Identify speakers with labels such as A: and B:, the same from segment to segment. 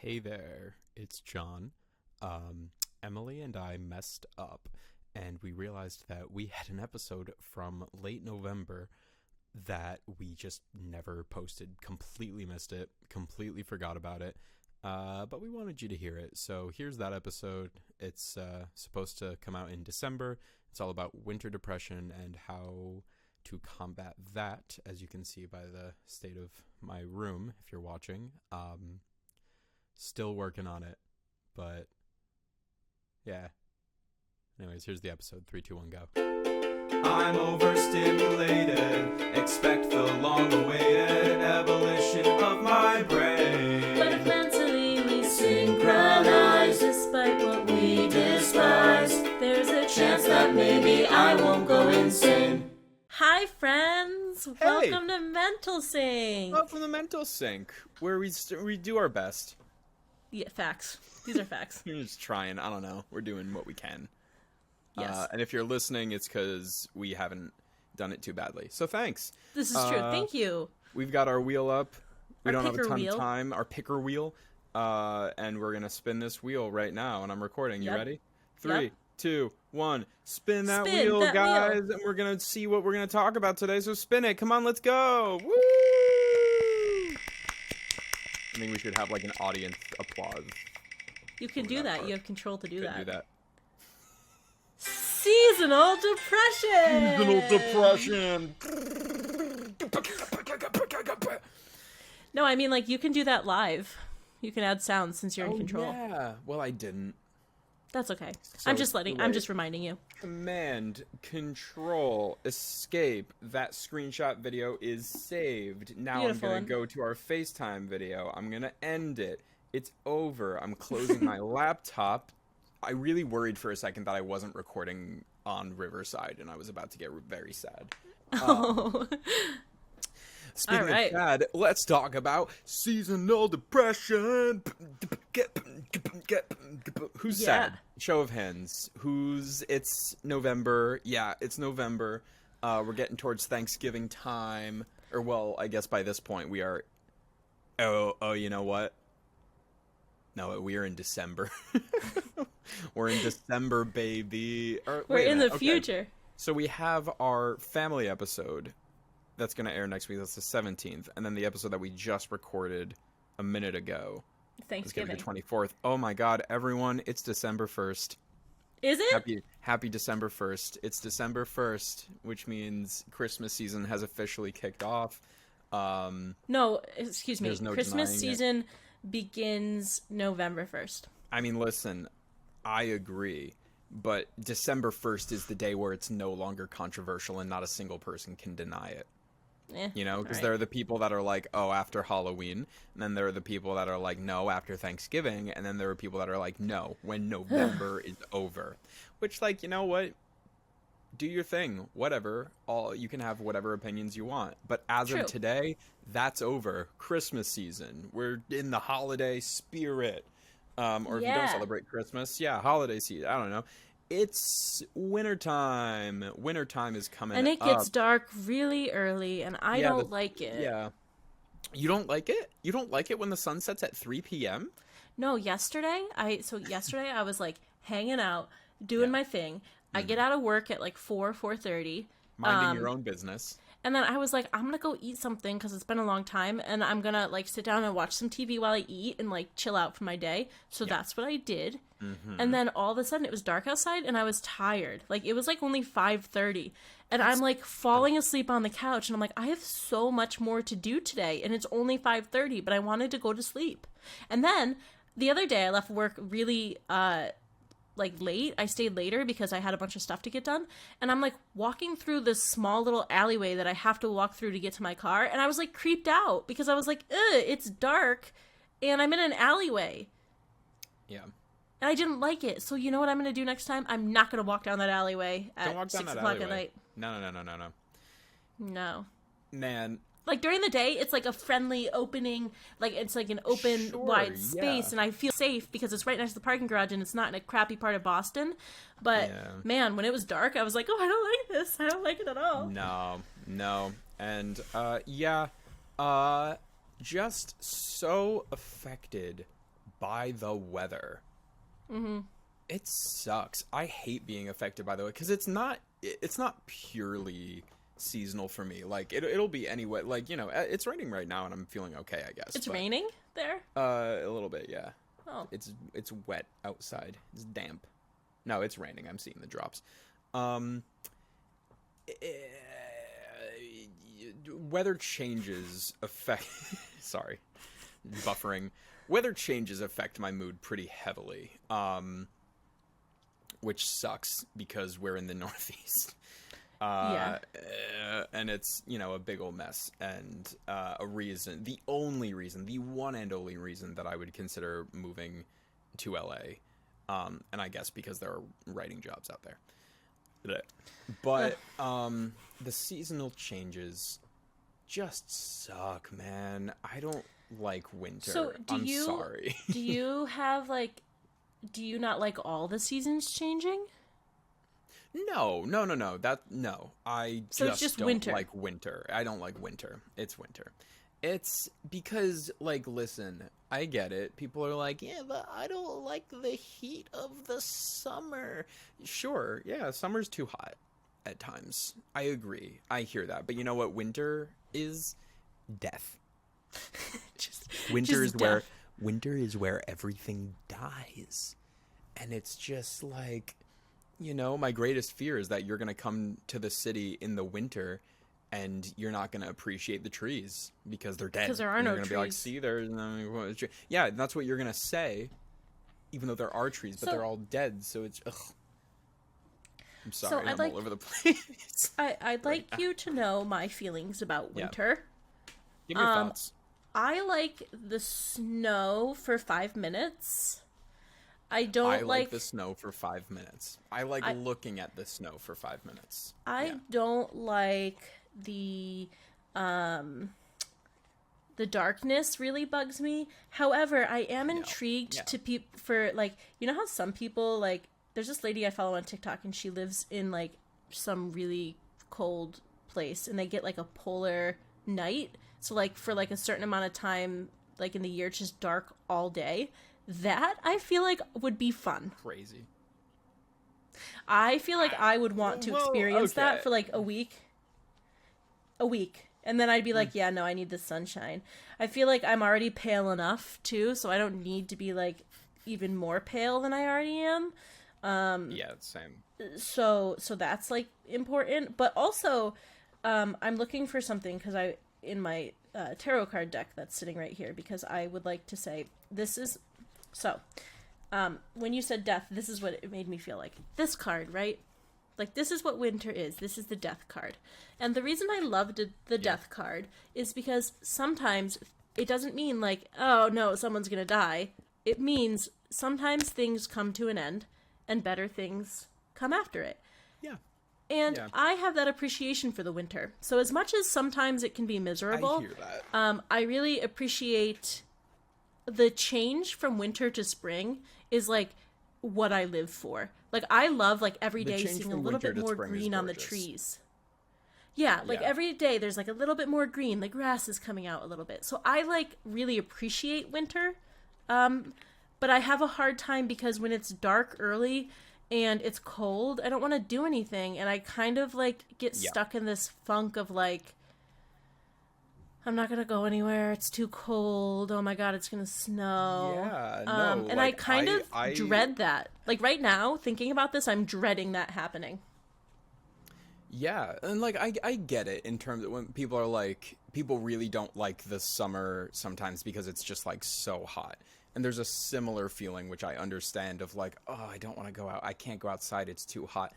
A: Hey there, it's John. Emily and I messed up, and we realized that we had an episode from late November that we just never posted. Completely missed it, completely forgot about it, but we wanted you to hear it. So here's that episode. It's supposed to come out in December. It's all about winter depression and how to combat that, as you can see by the state of my room, if you're watching. Still working on it, but yeah. Anyways, here's the episode. 3, 2, 1, go.
B: I'm overstimulated. Expect the long-awaited abolition of my brain.
C: But if mentally we synchronize, despite what we despise, there's a chance that maybe I won't go insane. Hi, friends.
A: Hey.
C: Welcome to Mental Sync.
A: Welcome to Mental Sync, where we do our best.
C: Yeah, facts. These are facts.
A: We're just trying. I don't know. We're doing what we can.
C: Yes.
A: And if you're listening, it's because we haven't done it too badly. So thanks.
C: This is true. Thank you.
A: We've got our wheel up. We
C: Our
A: don't have a
C: picker
A: ton
C: wheel.
A: of time. Our picker wheel. And we're going to spin this wheel right now. And I'm recording. You
C: Yep.
A: ready? 3,
C: Yep.
A: 2, 1. Spin that
C: Spin
A: wheel,
C: that
A: guys.
C: wheel.
A: And we're going to see what we're going to talk about today. So spin it. Come on, let's go. Woo! I think we should have like an audience applause.
C: You can
A: for
C: do
A: that
C: that.
A: part.
C: You have control to do
A: Could
C: that.
A: do that.
C: Seasonal depression. No, I mean, like, you can do that live. You can add sounds since you're in control.
A: Yeah. Well, I didn't.
C: That's okay.
A: So
C: I'm just
A: it's
C: reminding you.
A: Command, Control, Escape. That screenshot video is saved. Now
C: Beautiful.
A: I'm going to go to our FaceTime video. I'm going to end it. It's over. I'm closing my laptop. I really worried for a second that I wasn't recording on Riverside, and I was about to get very sad.
C: Oh.
A: Speaking
C: All right.
A: of sad, let's talk about seasonal depression. Who's
C: Yeah.
A: sad? Show of hands. It's November. Yeah, it's November. We're getting towards Thanksgiving time. Or, well, I guess by this point we are... Oh, you know what? No, we are in December. We're in December, baby.
C: We're in the future.
A: So we have our family episode that's going to air next week. That's the 17th. And then the episode that we just recorded a minute ago. It's going to
C: Thanksgiving.
A: be the 24th. Oh my God, everyone, it's December 1st.
C: Is it?
A: Happy December 1st. It's December 1st, which means Christmas season has officially kicked off.
C: No, excuse me.
A: There's no
C: Christmas
A: denying it.
C: season begins November 1st.
A: I mean, listen, I agree. But December 1st is the day where it's no longer controversial and not a single person can deny it. You know, because there are the people that are like, oh, after Halloween. And then there are the people that are like, no, after Thanksgiving. And then there are people that are like, no, when November is over. Which, like, you know what? Do your thing. Whatever. You can have whatever opinions you want. But as
C: True.
A: of today, that's over. Christmas season. We're in the holiday spirit. Or if you don't celebrate Christmas, holiday season. I don't know. It's wintertime. Wintertime is coming up.
C: And it gets dark really early, and I don't like it.
A: Yeah. You don't like it? You don't like it when the sun sets at 3 p.m.?
C: No, yesterday I was like hanging out, doing my thing. I get out of work at like 4:30.
A: Minding your own business.
C: And then I was like, I'm gonna go eat something because it's been a long time, and I'm gonna like sit down and watch some TV while I eat and like chill out for my day. So that's what I did.
A: Mm-hmm.
C: And then all of a sudden it was dark outside, and I was tired. Like it was like only 5:30, and I'm like falling asleep on the couch, and I'm like, I have so much more to do today, and it's only 5:30, but I wanted to go to sleep. And then the other day I left work really like late. I stayed later because I had a bunch of stuff to get done, and I'm like walking through this small little alleyway that I have to walk through to get to my car, and I was like creeped out because I was like, it's dark and I'm in an alleyway.
A: Yeah.
C: And I didn't like it. So you know what I'm going to do next time? I'm not going to walk down that alleyway
A: Don't
C: at
A: walk down
C: 6
A: that
C: o'clock
A: alleyway.
C: at night.
A: No.
C: No.
A: Man.
C: Like during the day, it's like a friendly opening, like it's like an open,
A: Sure,
C: wide space,
A: yeah.
C: and I feel safe because it's right next to the parking garage and it's not in a crappy part of Boston. But man, when it was dark, I was like, oh, I don't like this. I don't like it at all.
A: No. And, just so affected by the weather.
C: Mm-hmm.
A: It sucks. I hate being affected by the weather because it's not purely seasonal for me. Like it'll be anyway. Like, you know, it's raining right now and I'm feeling okay, I guess.
C: It's raining there?
A: A little bit, yeah.
C: Oh.
A: It's wet outside. It's damp. No, it's raining. I'm seeing the drops. Weather changes affect sorry. Buffering. Weather changes affect my mood pretty heavily. Which sucks because we're in the Northeast. And it's, you know, a big old mess. And the one and only reason that I would consider moving to LA, and I guess because there are writing jobs out there. But the seasonal changes just suck, man. I don't like winter.
C: So
A: I'm sorry.
C: do you not like all the seasons changing?
A: No. I
C: So it's just
A: don't
C: winter.
A: like winter. I don't like winter. It's winter. It's because, like, listen, I get it. People are like, yeah, but I don't like the heat of the summer. Sure, yeah, summer's too hot at times. I agree. I hear that. But you know what winter is? Death. Winter is where everything dies. And it's just like, you know, my greatest fear is that you're going to come to the city in the winter and you're not going to appreciate the trees because they're dead.
C: Because there are no
A: trees. You're going to be like, see, there's no tree. Yeah, that's what you're going to say, even though there are trees, but they're all dead. So it's, ugh. I'm sorry, I'm all over the place.
C: I'd like you to know my feelings about winter.
A: Give me your thoughts.
C: I like the snow for 5 minutes. I
A: like the snow for 5 minutes. I like looking at the snow for 5 minutes.
C: I don't like the darkness really bugs me. However, I am intrigued for, like, you know how some people, like, there's this lady I follow on TikTok and she lives in, like, some really cold place and they get, like, a polar night. So, like, for, like, a certain amount of time, like, in the year, it's just dark all day. That, I feel like, would be fun.
A: Crazy.
C: I feel like I would want to experience that for, like, a week. And then I'd be like, yeah, no, I need the sunshine. I feel like I'm already pale enough, too, so I don't need to be, like, even more pale than I already am.
A: Yeah, same.
C: So that's, like, important. But also, I'm looking for something, because in my tarot card deck that's sitting right here, because I would like to say, this is... So, when you said death, this is what it made me feel like. This card, right? Like, this is what winter is. This is the death card. And the reason I loved the death card is because sometimes it doesn't mean, like, oh, no, someone's gonna die. It means sometimes things come to an end and better things come after it.
A: Yeah.
C: And I have that appreciation for the winter. So as much as sometimes it can be miserable,
A: I hear that.
C: I really appreciate... The change from winter to spring is, like, what I live for. Like, I love, like, every day seeing a little bit more green on the trees. Yeah, like, every day there's, like, a little bit more green. The grass is coming out a little bit. So I, like, really appreciate winter. But I have a hard time because when it's dark early and it's cold, I don't want to do anything. And I kind of, like, get stuck in this funk of, like, I'm not going to go anywhere. It's too cold. Oh my God, it's going to snow.
A: Yeah, no.
C: And like, I dread that. Like right now, thinking about this, I'm dreading that happening.
A: Yeah, and like, I get it in terms of when people are like, people really don't like the summer sometimes because it's just like so hot. And there's a similar feeling, which I understand, of like, oh, I don't want to go out. I can't go outside. It's too hot.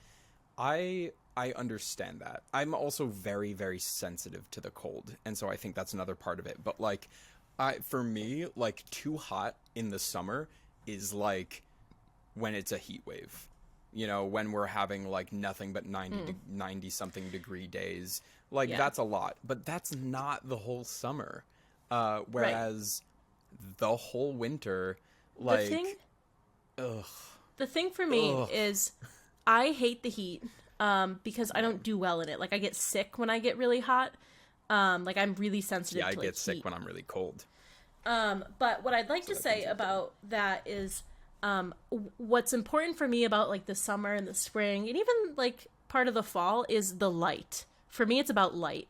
A: I understand that. I'm also very, very sensitive to the cold, and so I think that's another part of it. But, like, for me, like, too hot in the summer is, like, when it's a heat wave. You know, when we're having, like, nothing but 90-something degree days. Like, that's a lot. But that's not the whole summer. Whereas the whole winter, like...
C: The thing for me is I hate the heat. Because I don't do well in it. Like, I get sick when I get really hot. Like, I'm really sensitive to, like,
A: I get sick when I'm really cold.
C: But what I'd like
A: So
C: to
A: that
C: say
A: things are good.
C: about that is what's important for me about like the summer and the spring and even like part of the fall is the light. For me, it's about light.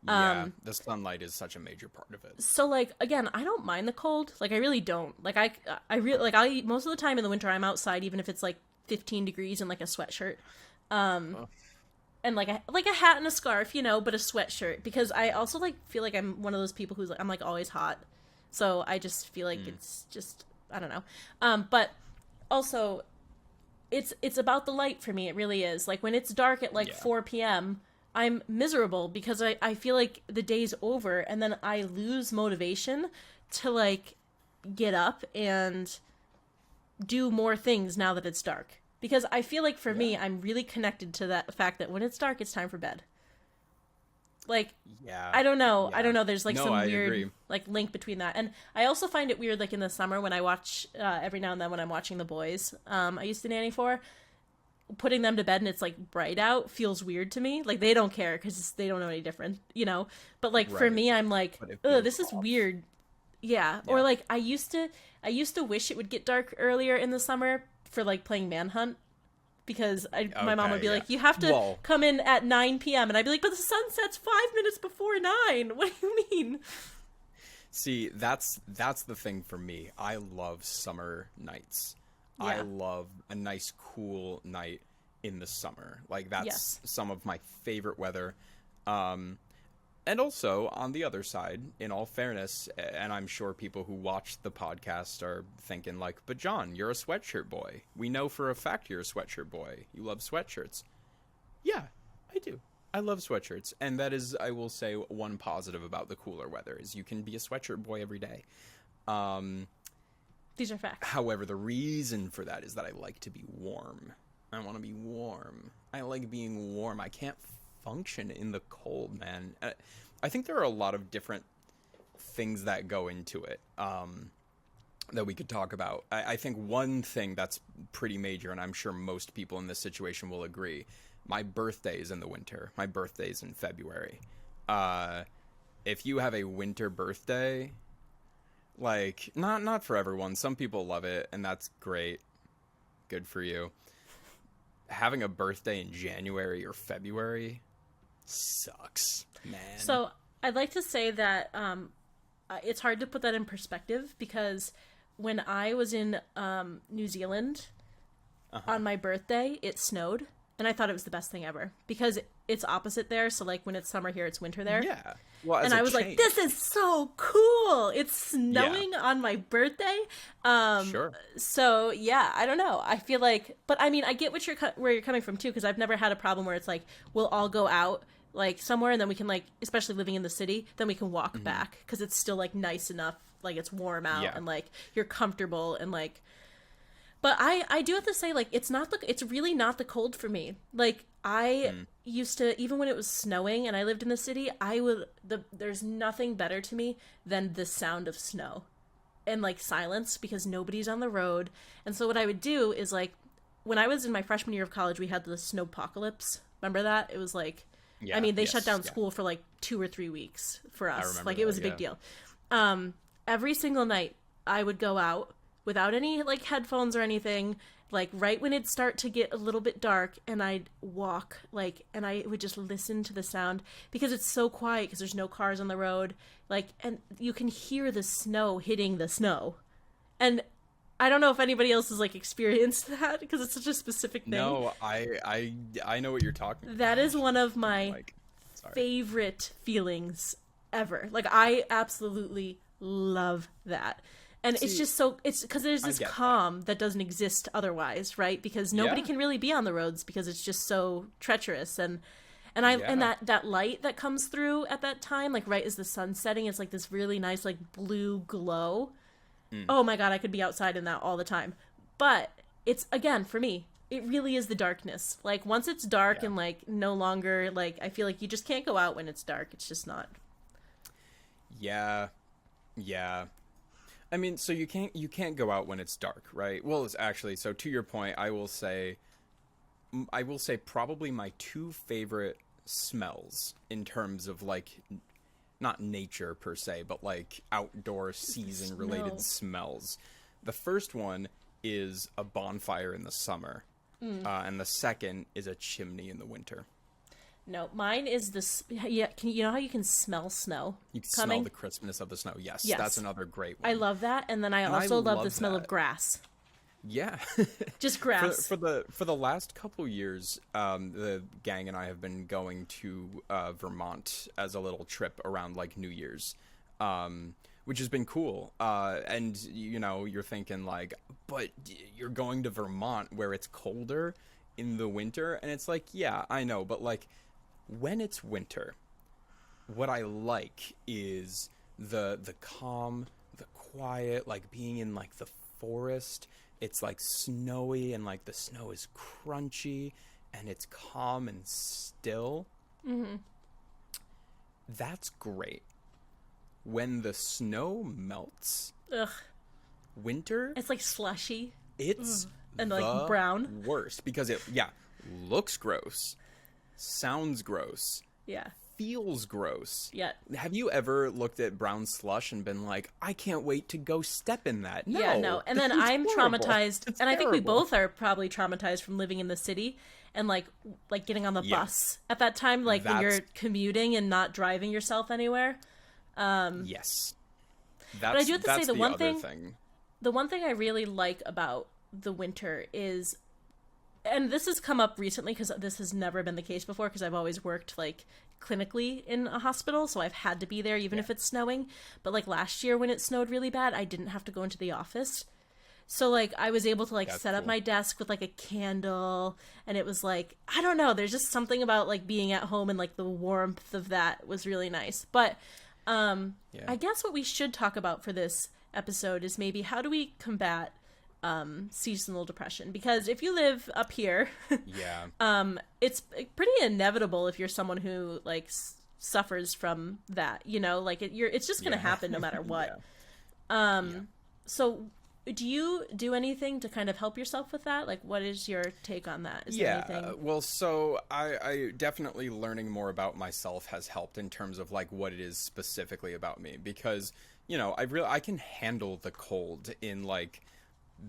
A: Yeah, the sunlight is such a major part of it.
C: So like again, I don't mind the cold. Like I really don't. Like I really like I most of the time in the winter I'm outside even if it's like 15 degrees in like a sweatshirt.
A: Oh,
C: And like a hat and a scarf, you know, but a sweatshirt because I also like feel like I'm one of those people who's like I'm like always hot. So I just feel like it's just I don't know. But also it's about the light for me. It really is. Like when it's dark at like
A: yeah.
C: 4 p.m., I'm miserable because I feel like the day's over and then I lose motivation to like get up and do more things now that it's dark. Because I feel like for me, I'm really connected to that fact that when it's dark, it's time for bed. Like,
A: Yeah.
C: I don't know. I
A: Yeah.
C: don't know. There's like
A: No,
C: some
A: I
C: weird
A: agree.
C: like link between that, and I also find it weird like in the summer when I watch every now and then when I'm watching the boys. I used to nanny for putting them to bed and it's like bright out feels weird to me. Like they don't care because they don't know any different, you know. But like for
A: Right.
C: me, I'm like,
A: But it
C: ugh,
A: feels
C: this is
A: off.
C: weird. Yeah. Or
A: Yeah.
C: like I used to wish it would get dark earlier in the summer for like playing Manhunt because my mom would
A: Okay,
C: be
A: yeah.
C: like, you have to
A: Well,
C: come in at 9 p.m. And I'd be like, but the sun sets 5 minutes before 9. What do you mean?
A: see, that's the thing for me. I love summer nights. I
C: Yeah.
A: love a nice cool night in the summer. Like that's
C: Yes.
A: some of my favorite weather. Um and also on the other side, in all fairness, and I'm sure people who watch the podcast are thinking like, "But John, you're a sweatshirt boy. We know for a fact you're a sweatshirt boy. You love sweatshirts." Yeah, I do. I love sweatshirts, and that is, I will say, one positive about the cooler weather is you can be a sweatshirt boy every day.
C: These are facts.
A: However, the reason for that is that I like to be warm. I want to be warm. I like being warm. I can't function in the cold, man. I think there are a lot of different things that go into it that we could talk about. I think one thing that's pretty major, and I'm sure most people in this situation will agree, my birthday is in the winter. My birthday is in February. If you have a winter birthday, like not for everyone. Some people love it, and that's great. Good for you. Having a birthday in January or February sucks, man.
C: So I'd like to say that it's hard to put that in perspective because when I was in New Zealand on my birthday, it snowed. And I thought it was the best thing ever because it's opposite there. So like when it's summer here, it's winter there.
A: Yeah. Well, as
C: And
A: a
C: I was like,
A: change.
C: this is so cool. It's snowing on my birthday.
A: Sure.
C: So yeah, I don't know. I feel like, but I mean, I get what where you're coming from too, because I've never had a problem where it's like we'll all go out like somewhere and then we can like, especially living in the city, then we can walk back because it's still like nice enough, like it's warm out
A: Yeah.
C: and like you're comfortable and like. But I do have to say like it's really not the cold for me. Like I used to even when it was snowing and I lived in the city, there's nothing better to me than the sound of snow and like silence because nobody's on the road. And so what I would do is like when I was in my freshman year of college, we had the snowpocalypse. Remember that? It was like
A: Yeah.
C: I mean, they
A: yes,
C: shut down
A: yeah.
C: school for like 2 or 3 weeks for us.
A: remember
C: Like it was
A: that,
C: a big
A: yeah.
C: deal. Every single night I would go out without any like headphones or anything, like right when it'd start to get a little bit dark, and I'd walk like, and I would just listen to the sound because it's so quiet because there's no cars on the road, like, and you can hear the snow hitting the snow, and I don't know if anybody else has like experienced that because it's such a specific thing.
A: No, I know what you're talking about.
C: That is one of my
A: Like, sorry.
C: favorite feelings ever. Like I absolutely love that. And it's
A: See,
C: just so it's because there's this
A: get that.
C: calm that doesn't exist otherwise, right? Because nobody
A: Yeah.
C: can really be on the roads because it's just so treacherous and and
A: Yeah.
C: that light that comes through at that time, like right as the sun's setting, it's like this really nice like blue glow. Oh my god, I could be outside in that all the time. But it's again for me, it really is the darkness. Like once it's dark
A: Yeah.
C: and like no longer like I feel like you just can't go out when it's dark. It's just not.
A: Yeah. Yeah. I mean, so you can't go out when it's dark, right? Well, it's actually, so to your point, I will say probably my two favorite smells in terms of like not nature per se, but like outdoor season related
C: Smell.
A: smells. The first one is a bonfire in the summer, and the second is a chimney in the winter.
C: No, mine is this. Yeah, you know how you can smell snow?
A: You can
C: coming?
A: smell the crispness of the snow. Yes,
C: Yes.
A: that's another great one.
C: I love that, and then I
A: And
C: also love the
A: love
C: smell of
A: that.
C: grass.
A: Yeah.
C: Just grass.
A: For the last couple years, the gang and I have been going to Vermont as a little trip around like New Year's, which has been cool. And you know, you're thinking like, but you're going to Vermont where it's colder in the winter, and it's like, yeah, I know, but like when it's winter, what I like is the calm, the quiet, like being in like the forest. It's like snowy and like the snow is crunchy and it's calm and still.
C: Mm-hmm.
A: That's great. When the snow melts,
C: Ugh.
A: winter,
C: It's like slushy.
A: it's
C: And, like,
A: the
C: brown.
A: worst because it looks gross, sounds gross,
C: Yeah.
A: feels gross.
C: Yeah.
A: Have you ever looked at brown slush and been like, I can't wait to go step in that? No.
C: Yeah, no. And then
A: It's
C: I'm
A: horrible.
C: traumatized,
A: It's
C: and I think we
A: terrible.
C: both are probably traumatized from living in the city and like getting on the
A: Yeah.
C: bus at that time, like when you're
A: That's-
C: commuting and not driving yourself anywhere.
A: Yes. That's,
C: I do have to say
A: that's
C: the one
A: other
C: thing- The one thing I really like about the winter is, and this has come up recently because this has never been the case before because I've always worked like clinically in a hospital, so I've had to be there even if it's snowing. But like last year when it snowed really bad, I didn't have to go into the office. So like I was able to like
A: That's
C: set up
A: cool.
C: my desk with like a candle, and it was like, I don't know, there's just something about like being at home and like the warmth of that was really nice. But I guess what we should talk about for this episode is maybe how do we combat seasonal depression, because if you live up here
A: Yeah.
C: it's pretty inevitable if you're someone who like suffers from that, you know, like it's just gonna
A: Yeah.
C: happen no matter what.
A: Yeah.
C: So do you do anything to kind of help yourself with that? Like, what is your take on that? Is there
A: Yeah,
C: anything?
A: well, so I definitely learning more about myself has helped in terms of like what it is specifically about me, because you know I can handle the cold in like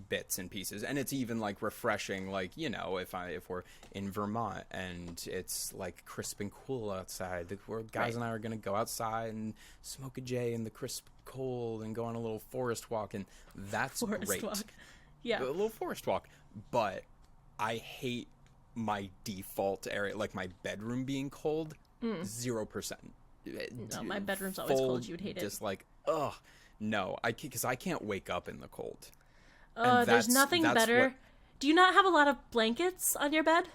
A: bits and pieces, and it's even like refreshing, like, you know, if we're in Vermont and it's like crisp and cool outside, the guys and I are gonna go outside and smoke a J in the crisp cold and go on a little forest walk, and that's
C: Forest
A: great.
C: walk. Yeah.
A: A little forest walk. But I hate my default area, like my bedroom being cold. 0%.
C: No, my bedroom's always cold. You would hate it.
A: Just like, ugh, no, because I can't wake up in the cold.
C: There's nothing
A: that's
C: better.
A: what-
C: Do you not have a lot of blankets on your bed?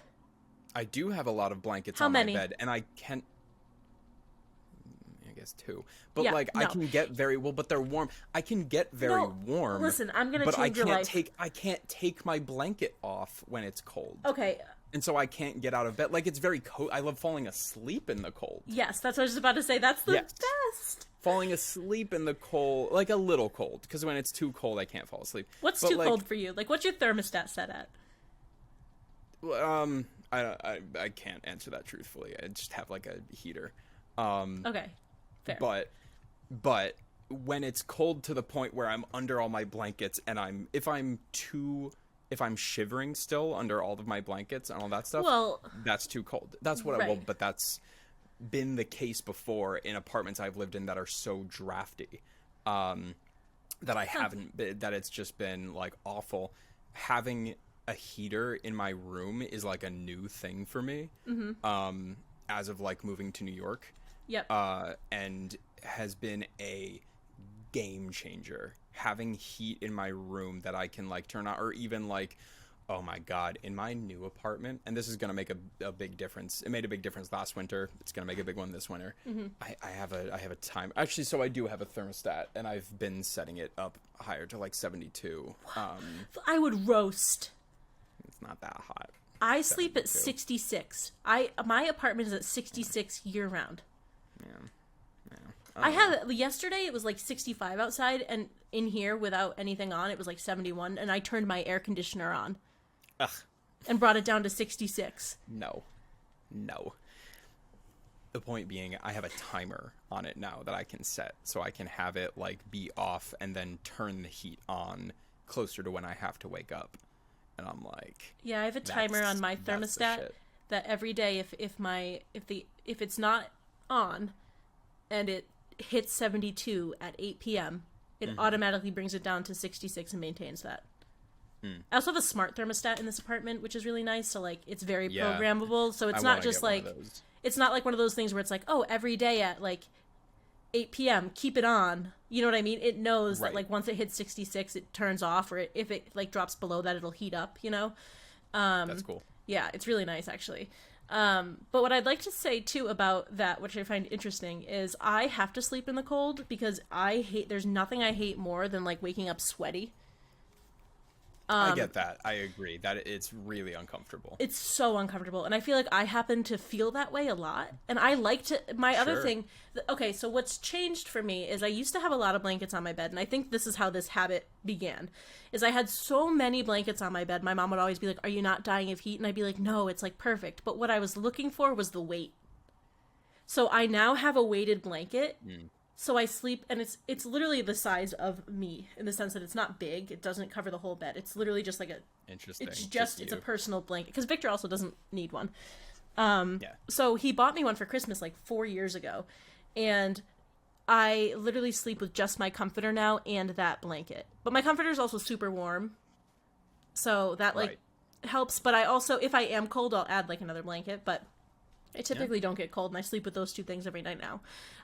A: I do have a lot of blankets
C: How
A: on
C: many?
A: my bed, and I can. I guess 2, but
C: Yeah,
A: like I
C: no.
A: can get very well, but they're warm. I can get very
C: No,
A: warm.
C: listen, I'm gonna
A: but I
C: change your
A: can't
C: life.
A: take I can't take my blanket off when it's cold.
C: Okay.
A: And so I can't get out of bed. Like, it's very cold. I love falling asleep in the cold.
C: Yes, that's what I was just about to say. That's the
A: Yes.
C: best.
A: Falling asleep in the cold, like a little cold, because when it's too cold, I can't fall asleep.
C: What's
A: But,
C: too
A: like,
C: cold for you? Like, what's your thermostat set at?
A: I can't answer that truthfully. I just have like a heater.
C: Okay, fair.
A: But when it's cold to the point where I'm under all my blankets and if I'm shivering still under all of my blankets and all that stuff,
C: Well,
A: that's too cold. That's what
C: right.
A: but that's been the case before in apartments I've lived in that are so drafty, that I haven't been, that it's just been like awful. Having a heater in my room is like a new thing for me. As of like moving to New York.
C: Yep.
A: And has been a game changer. Having heat in my room that I can like turn on, or even like, oh my god, in my new apartment, and this is gonna make a big difference. It made a big difference last winter. It's gonna make a big one this winter. I have a time, actually, so I do have a thermostat, and I've been setting it up higher to like 72.
C: I would roast.
A: It's not that hot.
C: I sleep at
A: 72.
C: 66. My apartment is at 66 year round.
A: Yeah.
C: I had yesterday. It was like 65 outside, and in here without anything on, it was like 71. And I turned my air conditioner on
A: Ugh.
C: and brought it down to 66.
A: No. The point being, I have a timer on it now that I can set, so I can have it like be off and then turn the heat on closer to when I have to wake up. And I'm like,
C: Yeah, I have a timer on my
A: that's the
C: thermostat
A: shit.
C: that every day if it's not on and it hits 72 at 8 p.m., it automatically brings it down to 66 and maintains that. I also have a smart thermostat in this apartment, which is really nice. So like it's very programmable. So it's
A: I
C: not
A: wanna
C: just
A: get one
C: like
A: of those.
C: it's not like one of those things where it's like, oh, every day at like 8 p.m. keep it on. You know what I mean? It knows that like once it hits 66, it turns off, or if it like drops below that, it'll heat up. You know?
A: That's cool.
C: Yeah, it's really nice actually. But what I'd like to say too about that, which I find interesting, is I have to sleep in the cold because there's nothing I hate more than like waking up sweaty.
A: I get that. I agree that it's really uncomfortable.
C: It's so uncomfortable, and I feel like I happen to feel that way a lot, and I like to other
A: Sure.
C: thing. Okay, so what's changed for me is I used to have a lot of blankets on my bed, and I think this is how this habit began, is I had so many blankets on my bed. My mom would always be like, are you not dying of heat? And I'd be like, no, it's like perfect. But what I was looking for was the weight. So I now have a weighted blanket. So I sleep, and it's literally the size of me in the sense that it's not big. It doesn't cover the whole bed. It's literally just like
A: Interesting.
C: it's a personal blanket because Victor also doesn't need one.
A: Yeah.
C: So he bought me one for Christmas like 4 years ago, and I literally sleep with just my comforter now and that blanket. But my comforter is also super warm, so that like helps. But I also, if I am cold, I'll add like another blanket. But I typically don't get cold, and I sleep with those two things every night now.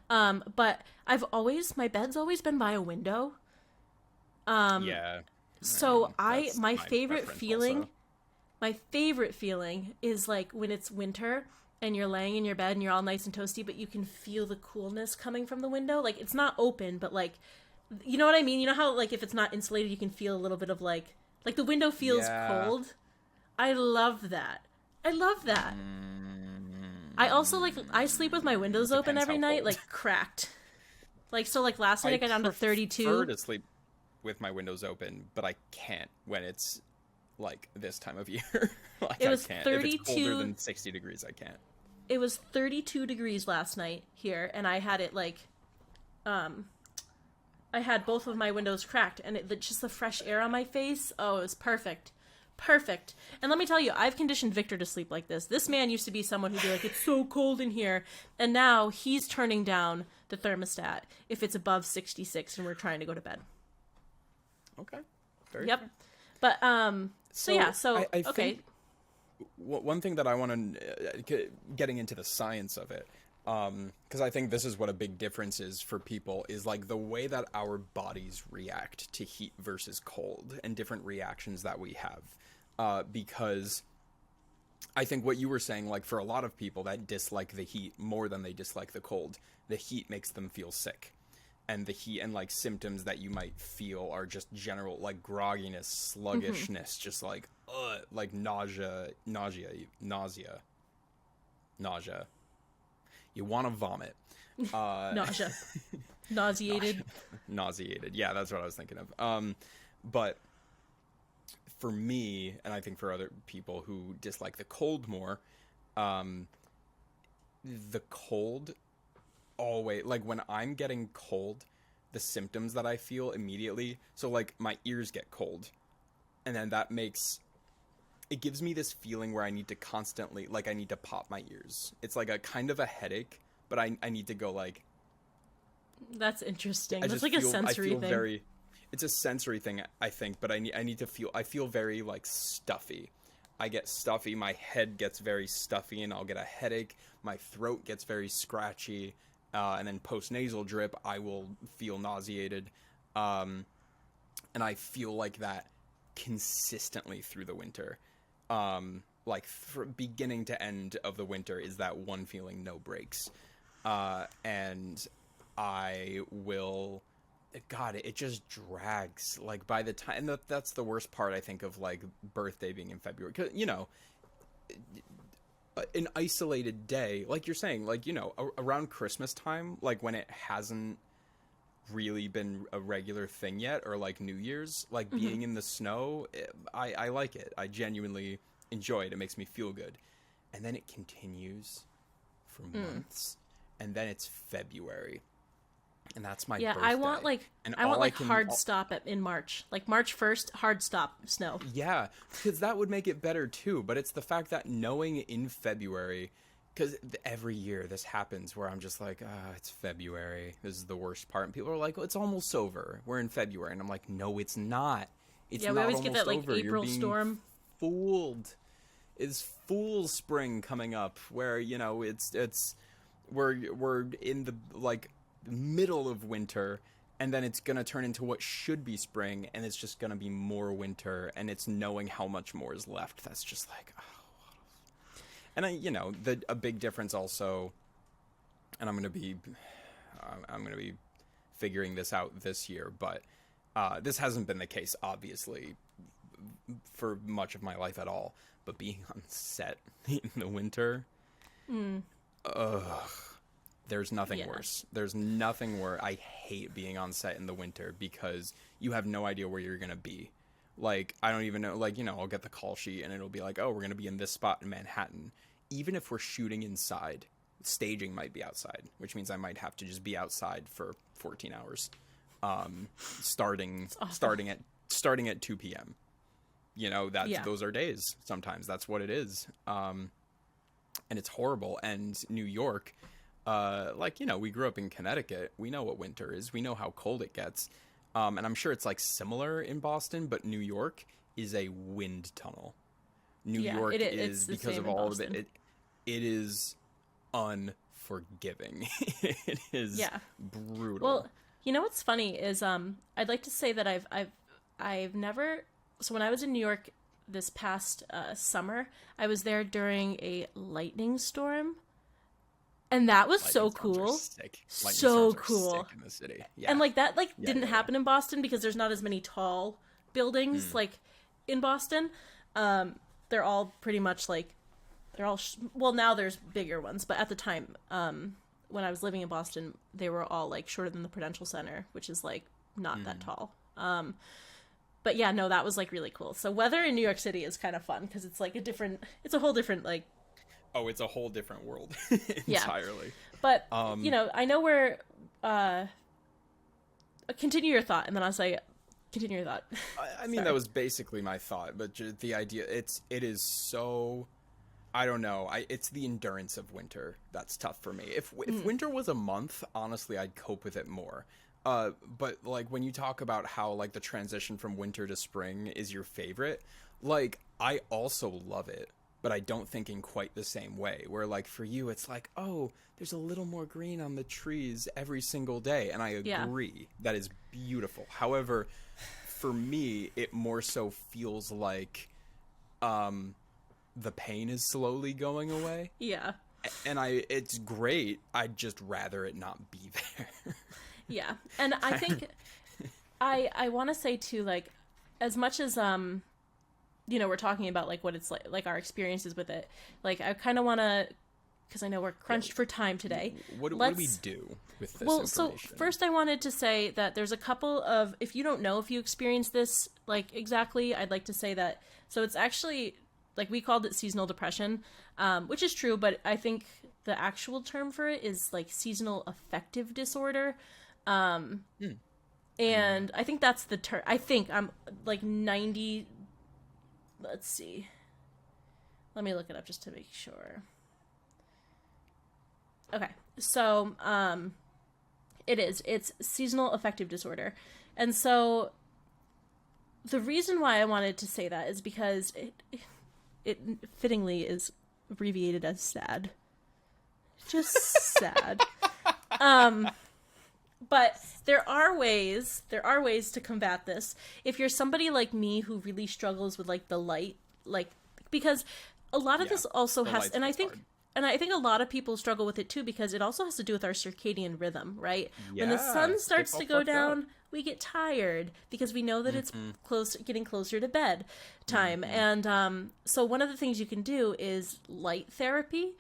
C: But my bed's always been by a window.
A: Yeah.
C: So
A: That's
C: my
A: my
C: favorite
A: preference
C: feeling,
A: also.
C: my favorite feeling is like when it's winter and you're laying in your bed and you're all nice and toasty, but you can feel the coolness coming from the window. Like it's not open, but like, you know what I mean? You know how like if it's not insulated, you can feel a little bit of like the window feels cold. I love that. I love that. I also like, I sleep with my windows open
A: Depends
C: every
A: how
C: night,
A: cold.
C: like cracked. Like, so like last night I got down to 32.
A: I prefer to sleep with my windows open, but I can't when it's like this time of year. Like
C: It was
A: I can't.
C: 32
A: If it's colder than 60 degrees, I can't.
C: It was 32 degrees last night here, and I had it like, I had both of my windows cracked, and just the fresh air on my face, oh, it was perfect. Perfect. And let me tell you, I've conditioned Victor to sleep like this. This man used to be someone who'd be like, it's so cold in here. And now he's turning down the thermostat if it's above 66 and we're trying to go to bed.
A: Okay. Very
C: Yep.
A: fair.
C: But,
A: I
C: okay.
A: think one thing that I want to, getting into the science of it, because I think this is what a big difference is for people, is like the way that our bodies react to heat versus cold and different reactions that we have. Because I think what you were saying, like for a lot of people that dislike the heat more than they dislike the cold, the heat makes them feel sick. And the heat and like symptoms that you might feel are just general like grogginess, sluggishness, just like nausea. You want to vomit.
C: Nausea. Nauseated.
A: Nauseated. Yeah, that's what I was thinking of. But for me, and I think for other people who dislike the cold more, the cold always, like when I'm getting cold, the symptoms that I feel immediately, so like my ears get cold, and then it gives me this feeling where I need to constantly, like I need to pop my ears. It's like a kind of a headache, but I need to go like.
C: That's interesting.
A: I
C: That's
A: just
C: like
A: feel,
C: a sensory
A: I feel
C: thing.
A: very. It's a sensory thing, I think, but I need to feel. I feel very like stuffy. I get stuffy. My head gets very stuffy, and I'll get a headache. My throat gets very scratchy, and then post-nasal drip, I will feel nauseated, and I feel like that consistently through the winter. Like beginning to end of the winter is that one feeling, no breaks, and I will. God, it just drags. Like by the time, and that's the worst part, I think, of like birthday being in February. 'Cause, you know, an isolated day, like you're saying, like, you know, around Christmas time, like when it hasn't really been a regular thing yet, or like New Year's, like being in the snow, I like it. I genuinely enjoy it. It makes me feel good. And then it continues for months, and then it's February, and that's my
C: Yeah,
A: birthday.
C: I want like
A: And
C: I want
A: all
C: like
A: can-
C: hard
A: all-
C: stop in March, like March 1st, hard stop snow.
A: Yeah, because that would make it better too. But it's the fact that knowing in February, because every year this happens where I'm just like, it's February. This is the worst part. And people are like, well, it's almost over. We're in February. And I'm like, no, it's not. It's
C: Yeah, we
A: not
C: always get that like
A: almost over. You're
C: April
A: being
C: storm.
A: fooled. It's fool spring coming up where, we're in the like middle of winter, and then it's going to turn into what should be spring, and it's just going to be more winter, and it's knowing how much more is left. That's just like, oh. And a big difference also, and I'm going to be figuring this out this year, but this hasn't been the case, obviously, for much of my life at all. But being on set in the winter, there's nothing worse. There's nothing worse. I hate being on set in the winter because you have no idea where you're going to be. Like, I don't even know, like, I'll get the call sheet and it'll be like, oh, we're going to be in this spot in Manhattan. Even if we're shooting inside, staging might be outside, which means I might have to just be outside for 14 hours, starting at 2 p.m. Those are days. Sometimes that's what it is. And it's horrible. And New York, we grew up in Connecticut. We know what winter is. We know how cold it gets. And I'm sure it's like similar in Boston, but New York is a wind tunnel. New York is because of all of it. It is unforgiving. It is brutal.
C: Well, what's funny is I'd like to say that I've never. So when I was in New York this past summer, I was there during a lightning storm, and that was so cool. So cool
A: in the city. Yeah.
C: And like that didn't happen in Boston because there's not as many tall buildings like in Boston. They're all pretty much like now there's bigger ones, but at the time when I was living in Boston, they were all like shorter than the Prudential Center, which is like not that tall. But yeah, no, that was like really cool. So weather in New York City is kind of fun because it's like it's a whole different like.
A: Oh, it's a whole different world entirely.
C: Yeah. But I know we're. Continue your thought, and then I'll say, continue your thought.
A: I mean, that was basically my thought, but the idea it is so. I don't know. It's the endurance of winter that's tough for me. If winter was a month, honestly, I'd cope with it more. But like when you talk about how like the transition from winter to spring is your favorite, like I also love it, but I don't think in quite the same way. Where like for you, it's like, oh, there's a little more green on the trees every single day, and I agree that is beautiful. However, for me, it more so feels like, the pain is slowly going away.
C: Yeah.
A: And it's great. I'd just rather it not be there.
C: Yeah. And I think I want to say too, like, as much as we're talking about like what it's like our experiences with it, like I kind of want to, because I know we're crunched for time today.
A: What do we do with this
C: information?
A: So
C: first I wanted to say that there's a couple of, if you don't know if you experienced this like exactly, I'd like to say that. So it's actually, like, we called it seasonal depression, which is true, but I think the actual term for it is like seasonal affective disorder. And I think that's the term. I think I'm like 90. Let's see. Let me look it up just to make sure. Okay. So, it's seasonal affective disorder. And so the reason why I wanted to say that is because it fittingly is abbreviated as SAD. Just sad. But there are ways to combat this. If you're somebody like me who really struggles with like the light, like, because a lot of this also has, and I think a lot of people struggle with it too, because it also has to do with our circadian rhythm, right?
A: Yeah,
C: when the sun starts to go down, we get tired because we know that it's getting closer to bed time. And so one of the things you can do is light therapy.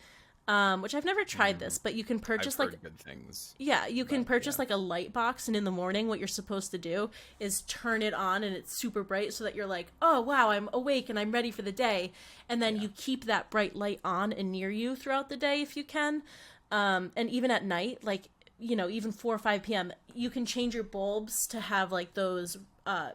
C: which I've never tried this, but you can purchase
A: I've heard good things.
C: yeah, you can purchase
A: yeah.
C: like a light box, and in the morning what you're supposed to do is turn it on and it's super bright so that you're like, oh wow, I'm awake and I'm ready for the day. And then you keep that bright light on and near you throughout the day if you can. And even at night, like, you know, even 4 or 5 p.m., you can change your bulbs to have like those,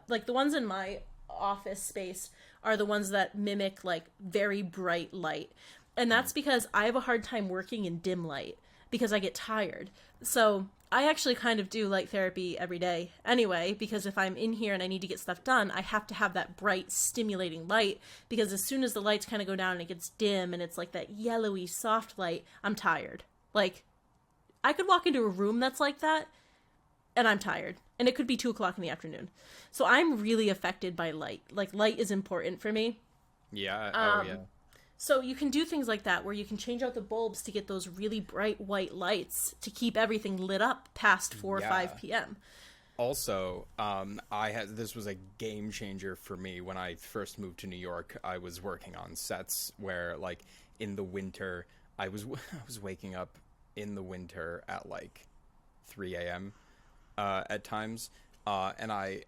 C: like the ones in my office space are the ones that mimic like very bright light. And that's because I have a hard time working in dim light because I get tired. So I actually kind of do light therapy every day anyway, because if I'm in here and I need to get stuff done, I have to have that bright, stimulating light, because as soon as the lights kind of go down and it gets dim and it's like that yellowy, soft light, I'm tired. Like, I could walk into a room that's like that and I'm tired. And it could be 2 o'clock in the afternoon. So I'm really affected by light. Like, light is important for me.
A: Yeah. Yeah.
C: So you can do things like that where you can change out the bulbs to get those really bright white lights to keep everything lit up past 4 or 5 p.m.
A: Also, this was a game changer for me when I first moved to New York. I was working on sets where, like, in the winter, I was waking up in the winter at like 3 a.m. At times. And I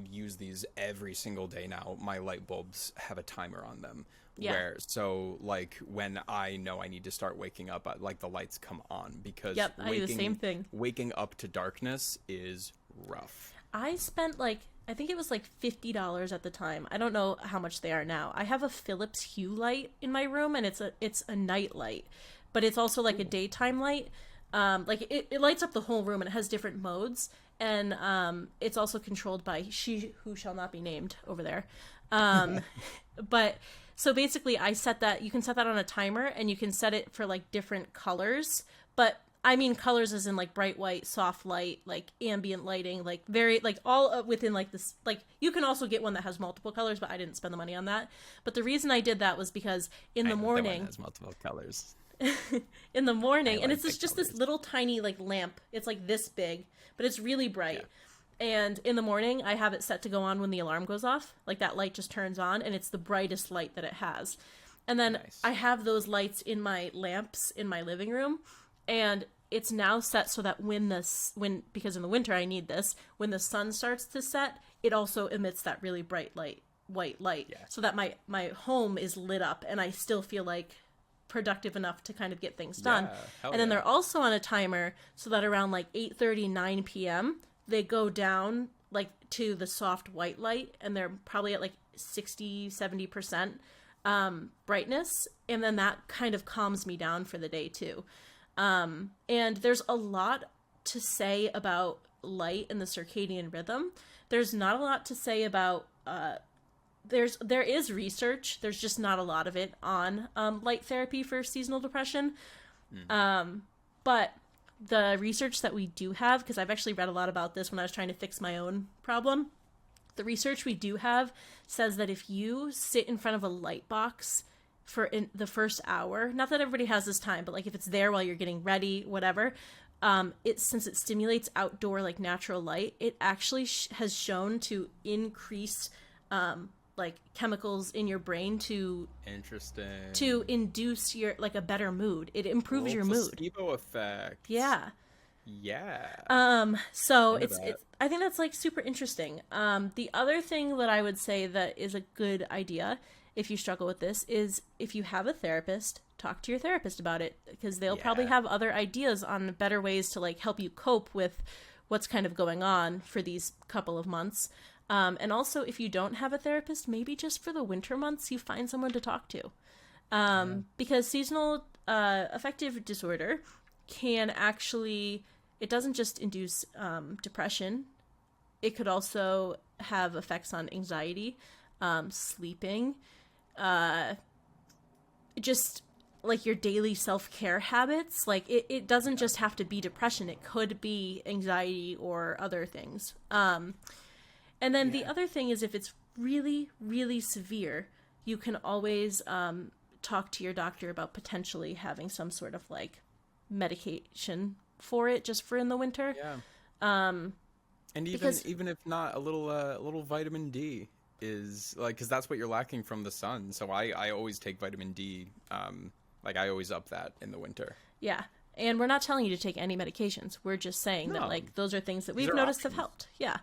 A: use these every single day now. My light bulbs have a timer on them.
C: Yeah.
A: So like when I know I need to start waking up, like the lights come on, because
C: I do the same thing.
A: Waking up to darkness is rough.
C: I spent like, I think it was like $50 at the time. I don't know how much they are now. I have a Philips Hue light in my room, and it's a night light, but it's also like a daytime light. Like it lights up the whole room, and it has different modes. And it's also controlled by she who shall not be named over there. But so basically I set that, you can set that on a timer, and you can set it for like different colors. But I mean colors as in like bright white, soft light, like ambient lighting, like very, like all within like this, like you can also get one that has multiple colors, but I didn't spend the money on that. But the reason I did that was because in the morning,
A: one has multiple colors.
C: in the morning, and
A: like
C: it's just this little tiny like lamp. It's like this big, but it's really bright. And in the morning, I have it set to go on when the alarm goes off. Like that light just turns on, and it's the brightest light that it has. And then I have those lights in my lamps in my living room, and it's now set so that because in the winter I need this, when the sun starts to set, it also emits that really bright white light, so that my home is lit up, and I still feel like productive enough to kind of get things done. And then they're also on a timer so that around like 8:30, 9 p.m. they go down like to the soft white light, and they're probably at like 60-70% brightness, and then that kind of calms me down for the day too. And there's a lot to say about light and the circadian rhythm. There's not a lot to say about there is research. There's just not a lot of it on light therapy for seasonal depression. But the research that we do have, because I've actually read a lot about this when I was trying to fix my own problem, the research we do have says that if you sit in front of a light box for the first hour, not that everybody has this time, but like if it's there while you're getting ready, whatever, since it stimulates outdoor like natural light, it actually has shown to increase like chemicals in your brain to induce your like a better mood. It improves your mood.
A: Placebo effect.
C: Yeah. So it's I think that's like super interesting. The other thing that I would say that is a good idea if you struggle with this is if you have a therapist, talk to your therapist about it, because they'll probably have other ideas on better ways to like help you cope with what's kind of going on for these couple of months. And also, if you don't have a therapist, maybe just for the winter months, you find someone to talk to. Because seasonal affective disorder can actually, it doesn't just induce depression. It could also have effects on anxiety, sleeping, just like your daily self-care habits. Like it doesn't just have to be depression. It could be anxiety or other things. And then the other thing is if it's really, really severe, you can always talk to your doctor about potentially having some sort of like medication for it, just for in the winter.
A: And even if not, a little vitamin D is like, because that's what you're lacking from the sun. So I always take vitamin D Like, I always up that in the winter.
C: Yeah. And we're not telling you to take any medications. We're just saying that, like, those are things that we've noticed have helped. Yeah.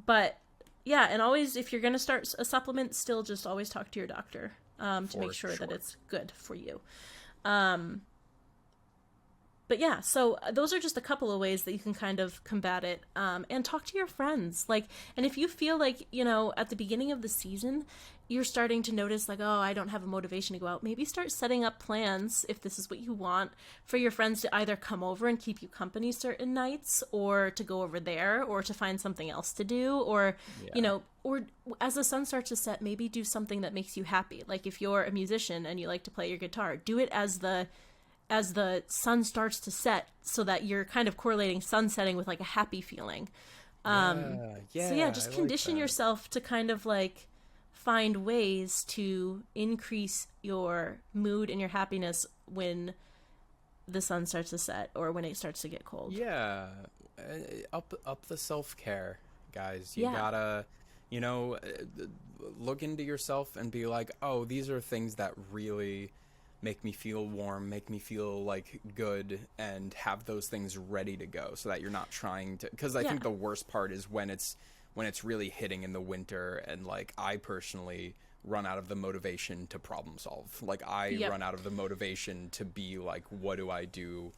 C: But, yeah, and always, if you're going to start a supplement, still just always talk to your doctor to make sure that it's good for you. But yeah, so those are just a couple of ways that you can kind of combat it, and talk to your friends. Like, and if you feel like, you know, at the beginning of the season, you're starting to notice like, oh, I don't have a motivation to go out, maybe start setting up plans, if this is what you want, for your friends to either come over and keep you company certain nights, or to go over there, or to find something else to do, or, you know, or as the sun starts to set, maybe do something that makes you happy. Like, if you're a musician and you like to play your guitar, do it as the sun starts to set, so that you're kind of correlating sun setting with like a happy feeling. So yeah, just condition yourself to kind of like find ways to increase your mood and your happiness when the sun starts to set or when it starts to get cold.
A: Yeah. Up the self-care, guys. You gotta, you know, look into yourself and be like, oh, these are things that really make me feel warm, make me feel like good, and have those things ready to go, so that you're not trying to, because I think the worst part is when it's really hitting in the winter, and like I personally run out of the motivation to problem solve. Like I run out of the motivation to be like, what do I do?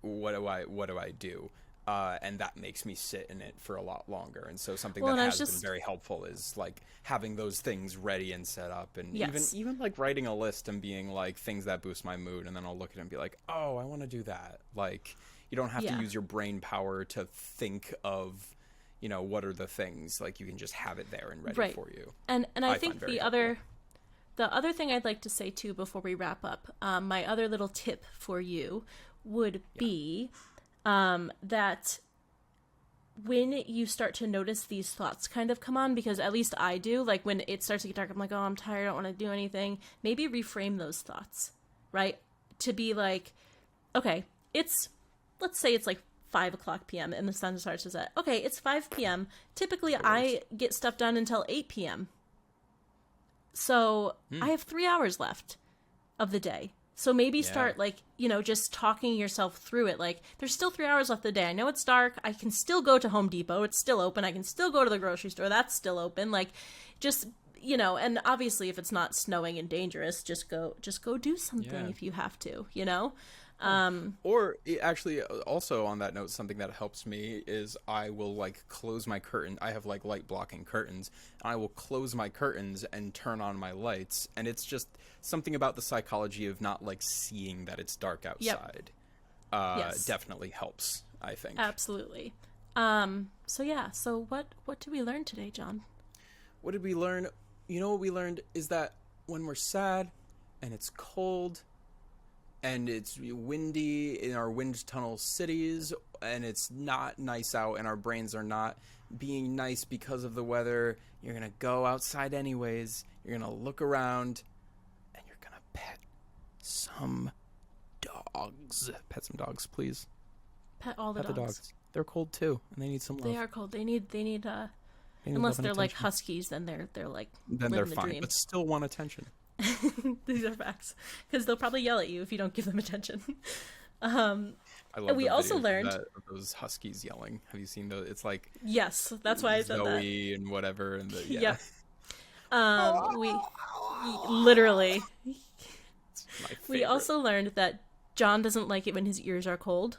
A: What do I do? And that makes me sit in it for a lot longer. And so something that has been very helpful is like having those things ready and set up, and even like writing a list and being like things that boost my mood. And then I'll look at it and be like, oh, I want to do that. Like, you don't have to use your brain power to think of, you know, what are the things. Like, you can just have it there and ready for you.
C: And I think the other thing I'd like to say too, before we wrap up, my other little tip for you would be, that when you start to notice these thoughts kind of come on, because at least I do, like when it starts to get dark, I'm like, oh, I'm tired, I don't want to do anything. Maybe reframe those thoughts, right? To be like, okay, let's say it's like 5:00 p.m. and the sun starts to set. Okay, it's 5 p.m. Typically, I get stuff done until 8 p.m. So I have 3 hours left of the day. So maybe start like, you know, just talking yourself through it. Like, there's still 3 hours left of the day. I know it's dark. I can still go to Home Depot. It's still open. I can still go to the grocery store. That's still open. Like, just, you know, and obviously if it's not snowing and dangerous, just go do something if you have to, you know?
A: Or actually, also on that note, something that helps me is I will like close my curtain. I have like light blocking curtains. I will close my curtains and turn on my lights, and it's just something about the psychology of not like seeing that it's dark outside. Definitely helps, I think.
C: Absolutely. So what did we learn today, John?
A: What did we learn? You know what we learned is that when we're sad and it's cold and it's windy in our wind tunnel cities, and it's not nice out, and our brains are not being nice because of the weather, you're going to go outside anyways, you're going to look around, and you're going to pet some dogs. Pet some dogs, please.
C: Pet all the dogs.
A: They're cold too, and they need some love.
C: They are cold. They need unless they're like huskies, then they're like,
A: then they're fine, dream. But still want attention.
C: These are facts, because they'll probably yell at you if you don't give them attention.
A: I love
C: we also learned
A: of those huskies yelling. Have you seen those? It's like,
C: yes, that's why I said that.
A: Zoe and whatever, and
C: we literally. We also learned that John doesn't like it when his ears are cold.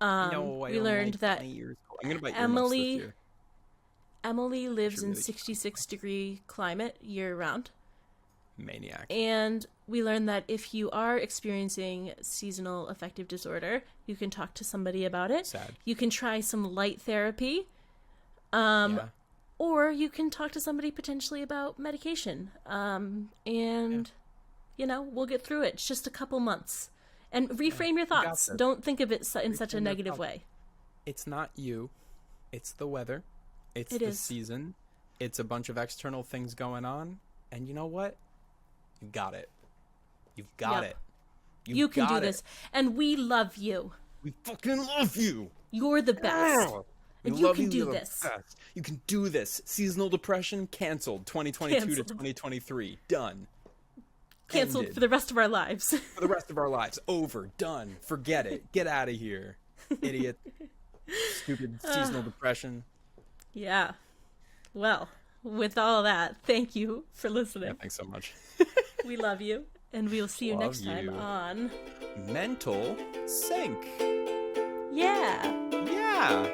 A: We
C: learned that
A: I'm gonna buy earmuffs this year.
C: Emily lives in 66-degree climate year round.
A: Maniac.
C: And we learned that if you are experiencing seasonal affective disorder, you can talk to somebody about it.
A: S.A.D.
C: You can try some light therapy. Or you can talk to somebody potentially about medication. You know, we'll get through it. It's just a couple months. And reframe your thoughts. Don't think of it in such a negative way.
A: It's not you. It's the weather. It's the season. It's a bunch of external things going on. And you know what? You got it. You've got it.
C: You can do this. And we love you.
A: We fucking love you.
C: You're the best. And you can do this.
A: You can do this. Seasonal depression canceled. 2022 to 2023. Done.
C: Canceled
A: Ended.
C: for the rest of our lives.
A: For the rest of our lives. Over. Done. Forget it. Get out of here. Idiot. Stupid seasonal depression.
C: Yeah. Well, with all that, thank you for listening.
A: Yeah, thanks so much.
C: We love you, and we'll see you
A: Love
C: next time
A: you.
C: on
A: Mental sync.
C: Yeah.
A: Yeah.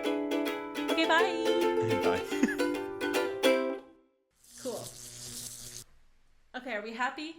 C: Okay, bye.
A: Bye.
C: Cool. Okay, are we happy?